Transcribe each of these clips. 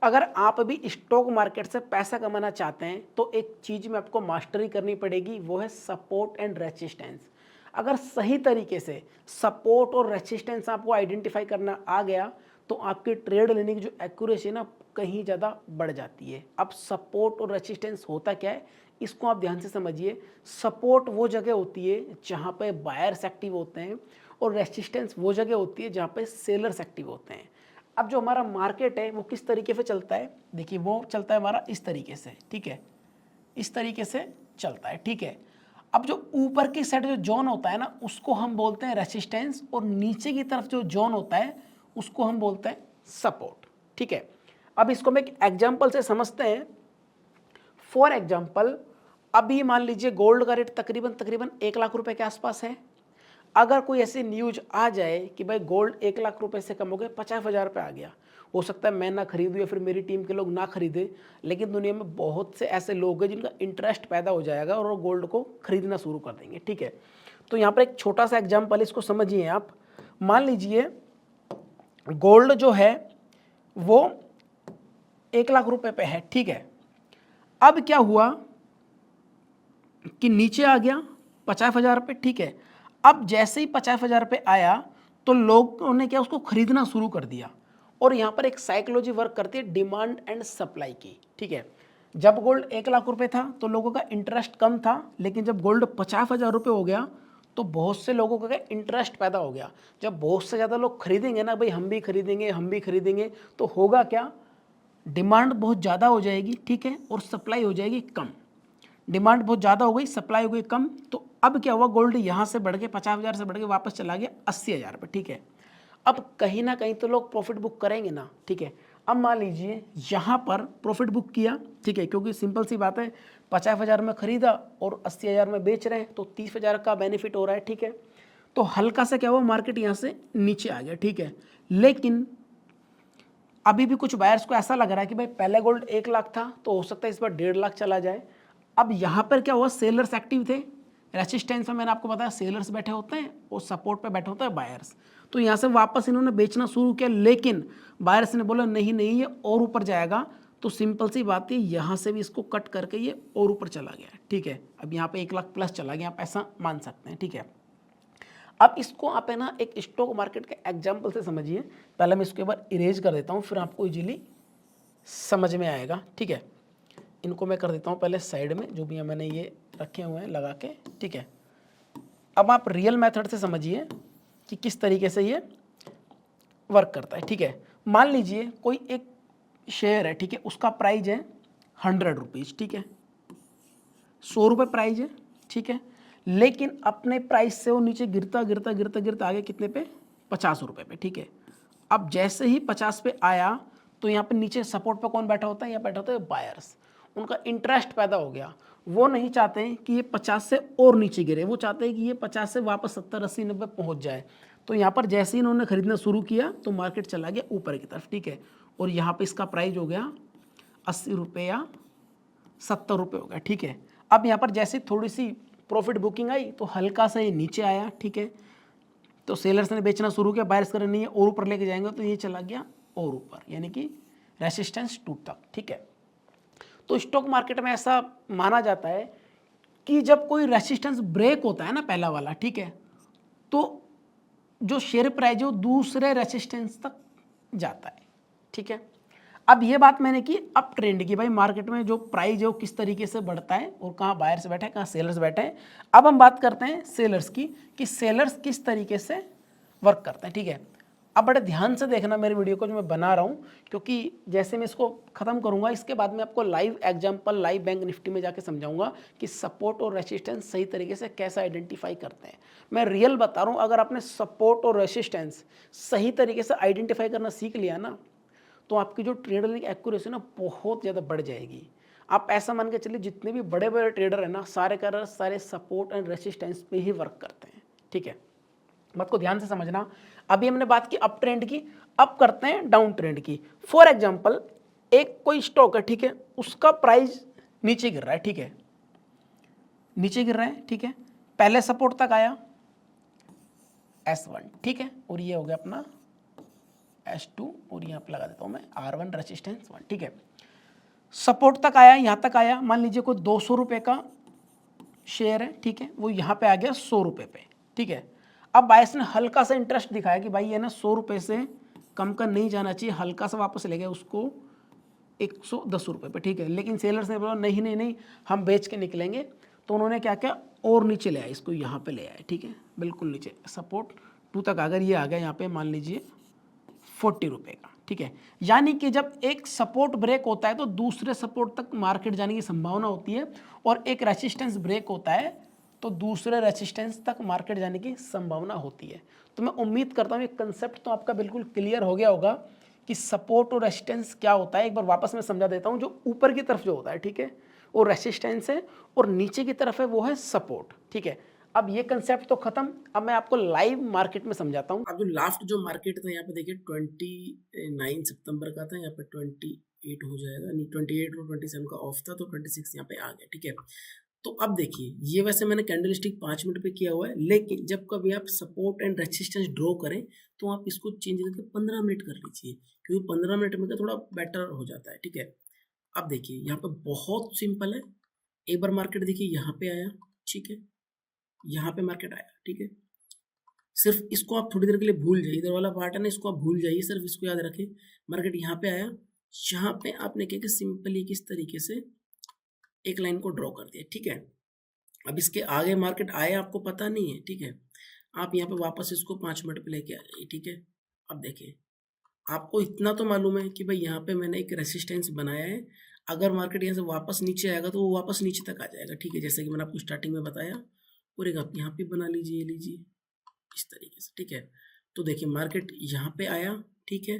अगर आप भी स्टॉक मार्केट से पैसा कमाना चाहते हैं तो एक चीज़ में आपको मास्टरी करनी पड़ेगी, वो है सपोर्ट एंड रेसिस्टेंस। अगर सही तरीके से सपोर्ट और रेसिस्टेंस आपको आइडेंटिफाई करना आ गया तो आपके ट्रेड लेने की जो एक्यूरेसी है ना कहीं ज़्यादा बढ़ जाती है। अब सपोर्ट और रेसिस्टेंस होता क्या है, इसको आप ध्यान से समझिए। सपोर्ट वो जगह होती है जहाँ पे बायर्स एक्टिव होते हैं और रेसिस्टेंस वो जगह होती है जहाँ पे सेलर्स एक्टिव होते हैं। अब जो हमारा मार्केट है वो किस तरीके से चलता है, देखिए वो चलता है हमारा इस तरीके से, ठीक है, इस तरीके से चलता है, ठीक है। अब जो ऊपर की साइड जो जोन होता है ना उसको हम बोलते हैं रेसिस्टेंस, और नीचे की तरफ जो जोन होता है उसको हम बोलते हैं सपोर्ट, ठीक है। अब इसको हम एक एग्जाम्पल से समझते हैं। फॉर एग्जाम्पल, अभी मान लीजिए गोल्ड का रेट तकरीबन तकरीबन 1 लाख रुपए के आसपास है। अगर कोई ऐसी न्यूज आ जाए कि भाई गोल्ड 1 लाख रुपए से कम हो गए, 50,000 पे आ गया, हो सकता है मैं ना खरीदूं या फिर मेरी टीम के लोग ना खरीदे, लेकिन दुनिया में बहुत से ऐसे लोग हैं जिनका इंटरेस्ट पैदा हो जाएगा और वो गोल्ड को खरीदना शुरू कर देंगे, ठीक है। तो यहाँ पर एक छोटा सा एग्जाम्पल, इसको समझिए आप। मान लीजिए गोल्ड जो है वो 1 लाख रुपए पे है, ठीक है। अब क्या हुआ कि नीचे आ गया 50,000 पे, ठीक है। अब जैसे ही 50,000 पे आया तो लोगों ने क्या उसको खरीदना शुरू कर दिया। और यहाँ पर एक साइकोलॉजी वर्क करती है डिमांड एंड सप्लाई की, ठीक है। जब गोल्ड 1 लाख रुपए था तो लोगों का इंटरेस्ट कम था, लेकिन जब गोल्ड 50,000 रुपये हो गया तो बहुत से लोगों का इंटरेस्ट पैदा हो गया। जब बहुत से ज़्यादा लोग खरीदेंगे ना, भाई हम भी खरीदेंगे हम भी खरीदेंगे, तो होगा क्या, डिमांड बहुत ज़्यादा हो जाएगी, ठीक है, और सप्लाई हो जाएगी कम। डिमांड बहुत ज़्यादा हो गई, सप्लाई हो गई कम, तो अब क्या हुआ, गोल्ड यहाँ से बढ़ के 50,000 से बढ़ के वापस चला गया 80,000 पे, ठीक है। अब कहीं ना कहीं तो लोग प्रॉफिट बुक करेंगे ना, ठीक है। अब मान लीजिए यहाँ पर प्रॉफिट बुक किया, ठीक है, क्योंकि सिंपल सी बात है 50,000 में खरीदा और 80,000 में बेच रहे हैं तो 30,000 का बेनिफिट हो रहा है, ठीक है। तो हल्का सा क्या हुआ, मार्केट यहाँ से नीचे आ गया, ठीक है। लेकिन अभी भी कुछ बायर्स को ऐसा लग रहा है कि भाई पहले गोल्ड 1 लाख था तो हो सकता है इस बार 1.5 लाख चला जाए। अब यहाँ पर क्या हुआ, सेलर्स एक्टिव थे, रेसिस्टेंस में मैंने आपको बताया सेलर्स बैठे होते हैं और सपोर्ट पे बैठे होते हैं बायर्स। तो यहाँ से वापस इन्होंने बेचना शुरू किया, लेकिन बायर्स ने बोला नहीं नहीं ये और ऊपर जाएगा, तो सिंपल सी बात है यहाँ से भी इसको कट करके ये और ऊपर चला गया, ठीक है। अब यहाँ पे 1 लाख प्लस चला गया, आप ऐसा मान सकते हैं, ठीक है। अब इसको आप है ना एक स्टॉक मार्केट के एग्जाम्पल से समझिए। पहले मैं इसको एक बार इरेज कर देता हूँ, फिर आपको इजीली समझ में आएगा, ठीक है। इनको मैं कर देता हूँ पहले साइड में, जो भी मैंने ये रखे हुए हैं लगा के, ठीक है। अब आप रियल मेथड से समझिए कि किस तरीके से ये वर्क करता है, ठीक है। मान लीजिए कोई एक शेयर है, ठीक है, उसका प्राइस है 100 रुपीज़, ठीक है, 100 रुपये प्राइस है, ठीक है। लेकिन अपने प्राइस से वो नीचे गिरता गिरता गिरता गिरता आगे कितने पे, 50 रुपये पे, ठीक है। अब जैसे ही 50 पे आया तो यहाँ पे नीचे सपोर्ट पे कौन बैठा होता है, यहाँ बैठा होता है बायर्स। उनका इंटरेस्ट पैदा हो गया, वो नहीं चाहते हैं कि ये 50 से और नीचे गिरे, वो चाहते हैं कि ये 50 से वापस 70 80 90 पहुँच जाए। तो यहाँ पर जैसे ही इन्होंने खरीदना शुरू किया तो मार्केट चला गया ऊपर की तरफ, ठीक है। और यहाँ पे इसका प्राइस हो गया 80 रुपये या 70 रुपये हो गया, ठीक है। अब यहाँ पर जैसे थोड़ी सी प्रॉफिट बुकिंग आई तो हल्का सा ये नीचे आया, ठीक है। तो सेलर्स ने बेचना शुरू किया, बायर्स कर नहीं है और ऊपर लेके जाएंगे, तो ये चला गया और ऊपर, यानी कि रेसिस्टेंस टूटा, ठीक है। तो स्टॉक मार्केट में ऐसा माना जाता है कि जब कोई रेसिस्टेंस ब्रेक होता है ना पहला वाला, ठीक है, तो जो शेयर प्राइस है वो दूसरे रेसिस्टेंस तक जाता है, ठीक है। अब ये बात मैंने की अप ट्रेंड की, भाई मार्केट में जो प्राइस है वो किस तरीके से बढ़ता है और कहाँ बायर्स बैठे हैं कहाँ सेलर्स बैठे हैं। अब हम बात करते हैं सेलर्स की, कि सेलर्स किस तरीके से वर्क करते हैं, ठीक है। अब बड़े ध्यान से देखना मेरे वीडियो को जो मैं बना रहा हूँ, क्योंकि जैसे मैं इसको ख़त्म करूँगा इसके बाद में आपको live example live bank Nifty में जाके समझाऊंगा कि सपोर्ट और रेसिस्टेंस सही तरीके से कैसे आइडेंटिफाई करते हैं। मैं रियल बता रहा हूँ, अगर आपने सपोर्ट और रेसिस्टेंस सही तरीके से आइडेंटिफाई करना सीख लिया ना तो आपकी जो ट्रेड लेने की एक्यूरेसी ना बहुत ज़्यादा बढ़ जाएगी। आप ऐसा मान के चलिए जितने भी बड़े बड़े ट्रेडर हैं ना सारे सपोर्ट एंड रेसिस्टेंस पे ही वर्क करते हैं, ठीक है। बात को ध्यान से समझना। अभी हमने बात की अप ट्रेंड की, अब करते हैं डाउन ट्रेंड की। फॉर एग्जांपल एक कोई स्टॉक है, ठीक है, उसका प्राइस नीचे गिर रहा है, ठीक है, नीचे गिर रहा है, ठीक है। पहले सपोर्ट तक आया S1, ठीक है, और ये हो गया अपना S2 और यहाँ पे लगा देता हूँ मैं R1 रेजिस्टेंस 1, ठीक है। सपोर्ट तक आया, यहाँ तक आया, मान लीजिए कोई 200 रुपये का शेयर है, ठीक है, वो यहाँ पे आ गया 100 रुपये पे, ठीक है। अब बायस ने हल्का सा इंटरेस्ट दिखाया कि भाई ये ना 100 रुपये से कम का नहीं जाना चाहिए, हल्का सा वापस ले गया उसको 110 रुपये पे, ठीक है। लेकिन सेलर्स ने बोला नहीं नहीं नहीं, हम बेच के निकलेंगे, तो उन्होंने क्या किया और नीचे ले आया, इसको यहाँ पे ले आया, ठीक है, बिल्कुल नीचे सपोर्ट 2 तक अगर ये आ गया यहाँ पे मान लीजिए 40 रुपये का, ठीक है। यानी कि जब एक सपोर्ट ब्रेक होता है तो दूसरे सपोर्ट तक मार्केट जाने की संभावना होती है, और एक रेजिस्टेंस ब्रेक होता है तो दूसरे रेजिस्टेंस तक मार्केट जाने की संभावना होती है। तो मैं उम्मीद करता हूँ ये कंसेप्ट तो आपका बिल्कुल क्लियर हो गया होगा कि सपोर्ट और रेजिस्टेंस क्या होता है। एक बार वापस मैं समझा देता हूँ। जो ऊपर की तरफ जो होता है, ठीक है, वो रेजिस्टेंस है, और नीचे की तरफ है वो है सपोर्ट, ठीक है। अब ये कंसेप्ट तो खत्म, अब मैं आपको लाइव मार्केट में समझाता हूँ। अब जो लास्ट जो मार्केट था यहाँ पे देखिए 29 सितंबर का था, यहाँ पे 28 हो जाएगा, नहीं 28 और 27 का ऑफ था, तो 26 यहाँ पे आ गया, ठीक है। तो अब देखिए ये वैसे मैंने कैंडल स्टिक 5 मिनट पे किया हुआ है, लेकिन जब कभी आप सपोर्ट एंड रेजिस्टेंस ड्रॉ करें तो आप इसको चेंज करके 15 मिनट कर लीजिए, क्योंकि 15 मिनट में का थोड़ा बेटर हो जाता है, ठीक है। अब देखिए यहाँ पे बहुत सिंपल है, एक बार मार्केट देखिए यहाँ पे आया, ठीक है, यहाँ पे मार्केट आया, ठीक है। सिर्फ इसको आप थोड़ी देर के लिए भूल जाइए, इधर वाला पार्ट है ना, इसको आप भूल जाइए, सिर्फ इसको याद रखें। मार्केट यहाँ पे आया, यहाँ पे आपने क्या सिंपली किस तरीके से एक लाइन को ड्रॉ कर दिया, ठीक है। अब इसके आगे मार्केट आया आपको पता नहीं है, ठीक है। आप यहाँ पे वापस इसको 5 मिनट पे लेके आ जाइए, ठीक है। अब देखिए आपको इतना तो मालूम है कि भाई यहाँ पे मैंने एक रेसिस्टेंस बनाया है, अगर मार्केट यहाँ से वापस नीचे आएगा तो वो वापस नीचे तक आ जाएगा, ठीक है, जैसे कि मैंने आपको स्टार्टिंग में बताया। और एक आप यहाँ पे बना लीजिए, लीजिए इस तरीके से, ठीक है। तो देखिए मार्केट यहाँ पे आया, ठीक है,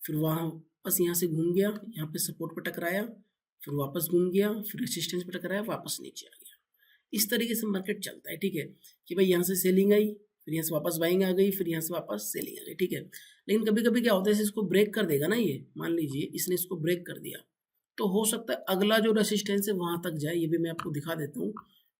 फिर वहाँ बस यहाँ से घूम गया, यहाँ पे सपोर्ट पे टकराया, फिर वापस घूम गया, फिर रेसिस्टेंस पे टकराया, वापस नीचे आ गया। इस तरीके से मार्केट चलता है, ठीक है, कि भाई यहाँ से सेलिंग आई, फिर यहाँ से वापस बाइंग आ गई, फिर यहाँ से वापस सेलिंग आ गई, ठीक है। लेकिन कभी कभी क्या होता है, इसको ब्रेक कर देगा ना, ये मान लीजिए इसने इसको ब्रेक कर दिया, तो हो सकता है अगला जो रेसिस्टेंस है वहाँ तक जाए। ये भी मैं आपको दिखा देता हूँ,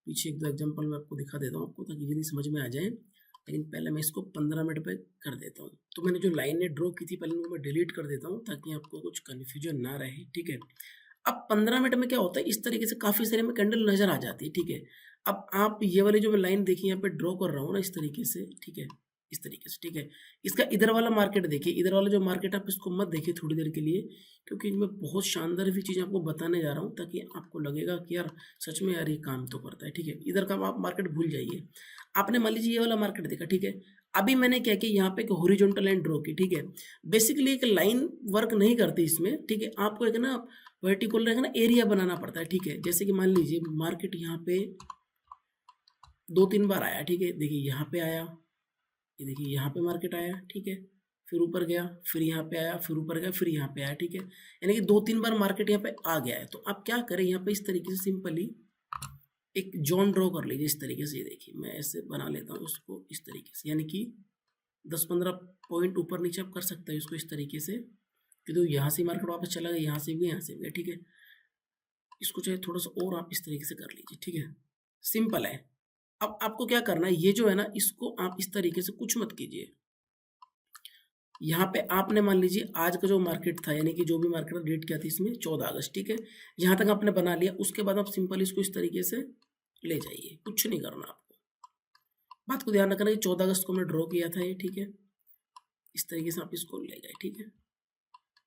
पीछे एक दो एग्जाम्पल मैं आपको दिखा देता हूँ आपको, ताकि जल्दी समझ में आ जाए। लेकिन पहले मैं इसको 15 मिनट पे कर देता हूँ। तो मैंने जो लाइनें ड्रॉ की थी पहले उनको मैं डिलीट कर देता हूँ, ताकि आपको कुछ कन्फ्यूजन ना रहे, ठीक है। अब 15 मिनट में क्या होता है, इस तरीके से काफ़ी सारे में कैंडल नज़र आ जाती है, ठीक है। अब आप ये वाली जो मैं लाइन देखिए यहाँ पे ड्रॉ कर रहा हूँ ना, इस तरीके से, ठीक है, इस तरीके से, ठीक है। इसका इधर वाला मार्केट देखिए, इधर वाला जो मार्केट आप इसको मत देखिए थोड़ी देर के लिए, क्योंकि मैं बहुत शानदार भी चीज़ आपको बताने जा रहा हूँ, ताकि आपको लगेगा कि यार सच में यार ये काम तो करता है, ठीक है। इधर का आप मार्केट भूल जाइए। आपने मान लीजिए ये वाला मार्केट देखा, ठीक है। अभी मैंने क्या किया, यहाँ पे एक हॉरिजॉन्टल लाइन ड्रॉ की, ठीक है। बेसिकली एक लाइन वर्क नहीं करती इसमें, ठीक है। आपको एक ना वर्टिकल रहेगा ना एरिया बनाना पड़ता है, ठीक है। जैसे कि मान लीजिए मार्केट यहाँ पे 2-3 बार आया, ठीक है, देखिए यहाँ पे आया, ये देखिए यहाँ पे मार्केट आया, ठीक है, फिर ऊपर गया, फिर यहाँ पे आया, फिर ऊपर गया, फिर यहाँ पे आया, ठीक है। यानी कि 2-3 बार मार्केट यहाँ पे आ गया है। तो आप क्या करें, यहाँ पे इस तरीके से सिंपली एक जोन ड्रॉ कर लीजिए, इस तरीके से। ये देखिए मैं ऐसे बना लेता हूँ उसको इस तरीके से, यानी कि 10-15 पॉइंट ऊपर नीचे आप कर सकते हो इसको इस तरीके से, कि तो यहाँ से मार्केट वापस चला गया, यहाँ से भी, यहाँ से भी, ठीक है। इसको चाहे थोड़ा सा और आप इस तरीके से कर लीजिए, ठीक है, सिंपल है। अब आपको क्या करना है, ये जो है ना, इसको आप इस तरीके से कुछ मत कीजिए। यहाँ पे आपने मान लीजिए आज का जो मार्केट था, यानी कि जो भी मार्केट डेट क्या थी इसमें 14 अगस्त, ठीक है, यहाँ तक आपने बना लिया। उसके बाद आप सिंपल इसको इस तरीके से ले जाइए, कुछ नहीं करना आपको। बात को ध्यान रखना कि 14 अगस्त को हमने ड्रॉ किया था ये, ठीक है, इस तरीके से आप इसको ले गए, ठीक है।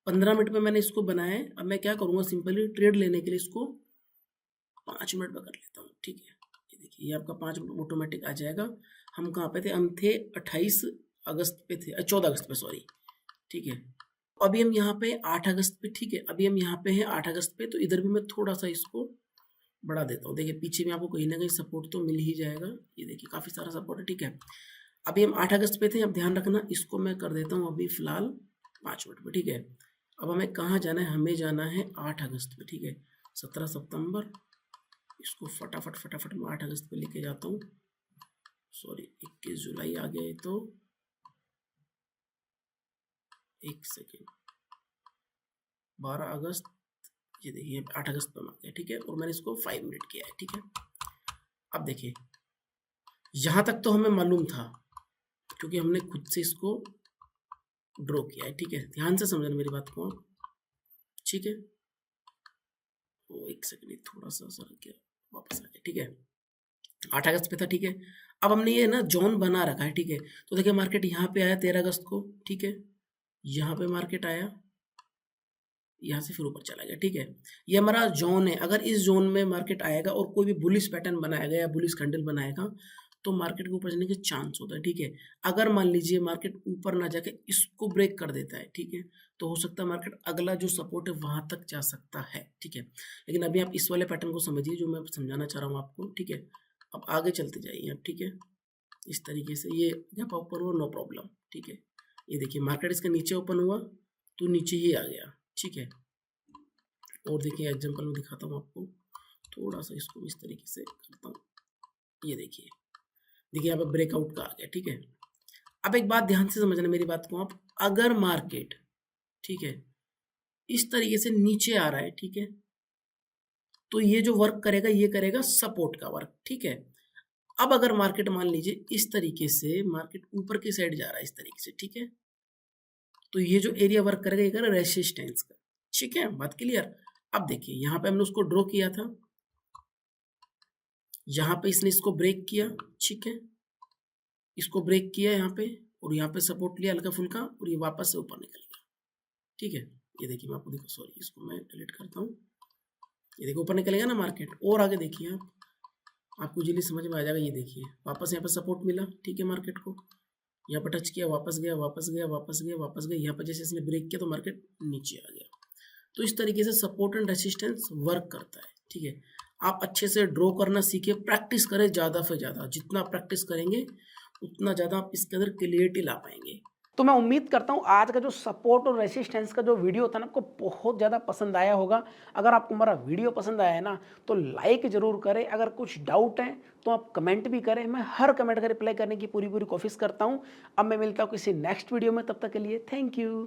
15 मिनट में मैंने इसको बनाया है। अब मैं क्या करूँगा, सिंपली ट्रेड लेने के लिए इसको 5 मिनट में कर लेता हूँ, ठीक है। ये देखिए ये आपका 5 मिनट ऑटोमेटिक आ जाएगा। हम कहाँ पे थे, हम थे 28 अगस्त पे थे, 14 अगस्त पे, सॉरी, ठीक है। अभी हम यहाँ पे 8 अगस्त पे, ठीक है, अभी हम यहाँ पे हैं 8 अगस्त पे। तो इधर भी मैं थोड़ा सा इसको बढ़ा देता हूँ। देखिए पीछे में आपको कहीं ना कहीं सपोर्ट तो मिल ही जाएगा, ये देखिए काफ़ी सारा सपोर्ट है, ठीक है। अभी हम 8 अगस्त पे थे, अब ध्यान रखना इसको मैं कर देता हूँ अभी फिलहाल 5 मिनट पे, ठीक है। अब हमें कहाँ जाना है, हमें जाना है 8 अगस्त पे, ठीक है, 17 सितंबर। इसको फटाफट फटाफट मैं 8 अगस्त पे लेके जाता हूँ, सॉरी 21 जुलाई आ गया है, तो एक सेकेंड, 12 अगस्त, ये देखिए 8 अगस्त पे आ गया, ठीक है। और मैंने इसको 5 मिनट किया है, ठीक है। अब देखिए यहाँ तक तो हमें मालूम था, क्योंकि हमने खुद से इसको ड्रॉ किया है, ठीक है। ध्यान से समझना मेरी बात को आप, ठीक है। वो एक सेकंड, थोड़ा सा सर गया, वापस आ गया, ठीक है। 8 अगस्त पे था, ठीक है। अब हमने ये ना जोन बना रखा है, ठीक है। तो देखिए मार्केट यहाँ पे आया 13 अगस्त को, ठीक है। यहाँ पे मार्केट आया, यहाँ से फिर ऊपर चला गया, ठीक है। ये हमारा जोन है। अगर इस जोन में मार्केट आएगा और कोई भी बुलिश पैटर्न बनाएगा या बुलिश कैंडल बनाएगा तो मार्केट के ऊपर जाने के चांस होता है, ठीक है। अगर मान लीजिए मार्केट ऊपर ना जाके इसको ब्रेक कर देता है, ठीक है, तो हो सकता है मार्केट अगला जो सपोर्ट है वहां तक जा सकता है, ठीक है। लेकिन अभी आप इस वाले पैटर्न को समझिए जो मैं समझाना चाह रहा हूँ आपको, ठीक है। अब आगे चलते जाइए आप, ठीक है। इस तरीके से ये गैप ओपन हुआ, नो प्रॉब्लम, ठीक है। ये देखिए मार्केट इसके नीचे ओपन हुआ तो नीचे ही आ गया, ठीक है। और देखिए एग्जांपल में दिखाता हूँ आपको, थोड़ा सा इसको इस तरीके से करता हूँ। ये देखिए, देखिए यहाँ पे ब्रेकआउट का आ गया, ठीक है। अब एक बात ध्यान से समझना मेरी बात को आप, अगर मार्केट, ठीक है, इस तरीके से नीचे आ रहा है, ठीक है, तो ये जो वर्क करेगा ये करेगा सपोर्ट का वर्क, ठीक है। अब अगर मार्केट मान लीजिए इस तरीके से मार्केट ऊपर की साइड जा रहा है इस तरीके से, ठीक है, तो ये जो एरिया वर्क करेगा ये करेगा रेसिस्टेंस का, ठीक है। बात क्लियर। अब देखिए यहाँ पे हमने उसको ड्रॉ किया था, यहाँ पे इसने इसको ब्रेक किया, ठीक है, इसको ब्रेक किया यहाँ पे और यहाँ पे सपोर्ट लिया हल्का फुल्का और ये वापस से ऊपर निकल गया, ठीक है। ये देखिए मैं आपको देखो, सॉरी इसको मैं डिलीट करता हूँ। ये देखो ऊपर निकलेगा ना मार्केट, और आगे देखिए आप, आपको इजीली समझ में आ जाएगा। ये देखिए वापस यहाँ पे सपोर्ट मिला, ठीक है, मार्केट को यहाँ पर टच किया, वापस गया, वापस गया, वापस गया, वापस गया, यहाँ पर जैसे इसने ब्रेक किया तो मार्केट नीचे आ गया। तो इस तरीके से सपोर्ट एंड रेसिस्टेंस वर्क करता है, ठीक है। आप अच्छे से ड्रॉ करना सीखे, प्रैक्टिस करें ज़्यादा से ज़्यादा, जितना प्रैक्टिस करेंगे उतना ज़्यादा आप इसके अंदर क्लियरिटी ला पाएंगे। तो मैं उम्मीद करता हूँ आज का जो सपोर्ट और रेसिस्टेंस का जो वीडियो था ना आपको बहुत ज़्यादा पसंद आया होगा। अगर आपको हमारा वीडियो पसंद आया है ना तो लाइक ज़रूर करें। अगर कुछ डाउट है तो आप कमेंट भी करें, मैं हर कमेंट का रिप्लाई करने की पूरी कोशिश करता हूँ। अब मैं मिलता हूँ किसी नेक्स्ट वीडियो में, तब तक के लिए थैंक यू।